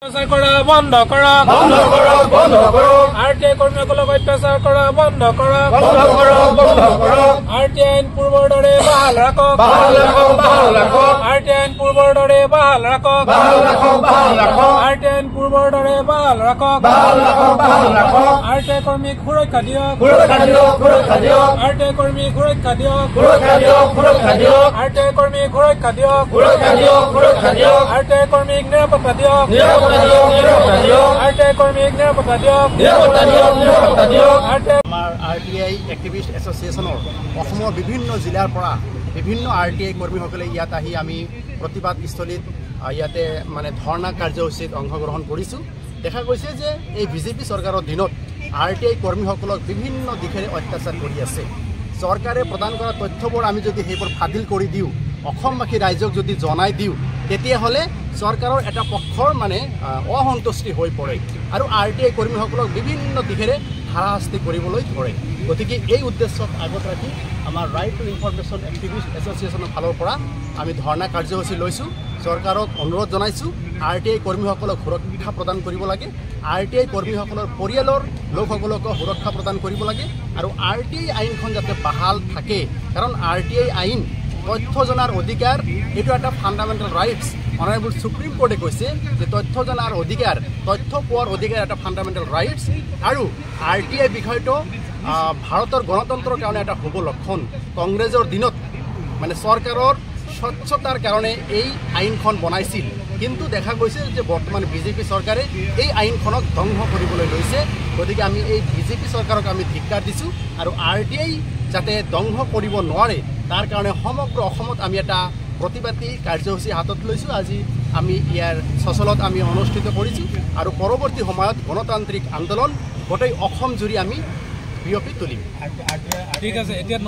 অত্যাচাৰ কৰা বন্ধ কৰা আৰটিআই কৰ্মীসকলক অত্যাচাৰ কৰা বন্ধ কৰা আৰটিআই আইন পূৰ্বৰ দৰে বাহাল ৰাখক আৰটিআই আইন পূৰ্বৰ দৰে বাহাল ৰাখক আৰটিআই আইন পূৰ্বৰ দৰে বাহাল ৰাখক আৰটিআই কৰ্মীক সুৰক্ষা দিয়ক আৰটিআই কৰ্মীক সুৰক্ষা দিয়ক আৰটিআই কৰ্মীক সুৰক্ষা দিয়ক আৰটিআই কৰ্মীক নিৰাপত্তা দিয়ক আৰটিআই কৰ্মীক নিৰাপত্তা দিয়ক আমাৰ আৰটিআই এক্টিভিষ্ট এছ'চিয়েশ্যনৰ অসমৰ বিভিন্ন জিলাৰ পৰা বিভিন্ন আৰটিআই কৰ্মীসকলে ইয়াত আহি আমি প্ৰতিবাদস্থলীত ইয়াতে মানে ধৰ্ণা কাৰ্যসূচীত অংশগ্ৰহণ কৰিছোঁ। দেখা গৈছে যে এই বিজেপি চৰকাৰৰ দিনত আৰটিআই কৰ্মীসকলক বিভিন্ন দিশেৰে অত্যাচাৰ কৰি আছে। চৰকাৰে প্ৰদান কৰা তথ্যবোৰ আমি যদি সেইবোৰ ফাদিল কৰি দিওঁ, অসমবাসী ৰাইজক যদি জনাই দিওঁ, তেতিয়াহ'লে চৰকাৰৰ এটা পক্ষৰ মানে অসন্তুষ্টি হৈ পৰে আৰু আৰটিআই কৰ্মীসকলক বিভিন্ন দিশেৰে হাৰাশাস্তি কৰিবলৈ ধৰে। গতিকে এই উদ্দেশ্যক আগত ৰাখি আমাৰ ৰাইট টু ইনফৰমেশ্যন এক্টিভিষ্ট এছ'চিয়েশ্যনৰ ফালৰ পৰা আমি ধৰ্ণা কাৰ্যসূচী লৈছোঁ। চৰকাৰক অনুৰোধ জনাইছোঁ আৰটিআই কৰ্মীসকলক সুৰক্ষা প্ৰদান কৰিব লাগে, আৰটিআই কৰ্মীসকলৰ পৰিয়ালৰ লোকসকলকো সুৰক্ষা প্ৰদান কৰিব লাগে আৰু আৰটিআই আইনখন যাতে বাহাল থাকে, কাৰণ আৰটিআই আইন তথ্য জনাৰ অধিকাৰ এইটো এটা ফাণ্ডামেণ্টেল ৰাইটছ। অনাৰেবল সুপ্ৰিম কোৰ্টে কৈছে যে তথ্য জনাৰ অধিকাৰ, তথ্য পোৱাৰ অধিকাৰ এটা ফাণ্ডামেণ্টেল ৰাইটছ আৰু আৰটিআই বিষয়টো ভাৰতৰ গণতন্ত্ৰৰ কাৰণে এটা শুভ লক্ষণ। কংগ্ৰেছৰ দিনত মানে চৰকাৰৰ স্বচ্ছতাৰ কাৰণে এই আইনখন বনাইছিল, কিন্তু দেখা গৈছে যে বৰ্তমান বিজেপি চৰকাৰে এই আইনখনক ধ্বংস কৰিবলৈ লৈছে। গতিকে আমি এই বিজেপি চৰকাৰক আমি ধিক্কাৰ দিছোঁ আৰু আৰটিআই যাতে ধ্বংস কৰিব নোৱাৰে তাৰ কাৰণে সমগ্ৰ অসমত আমি এটা প্ৰতিবাদী কাৰ্যসূচী হাতত লৈছোঁ। আজি আমি ইয়াৰ চচলত আমি অনুষ্ঠিত কৰিছোঁ আৰু পৰৱৰ্তী সময়ত গণতান্ত্ৰিক আন্দোলন গোটেই অসম জুৰি আমি বিয়পি তুলিম। ঠিক আছে। এতিয়া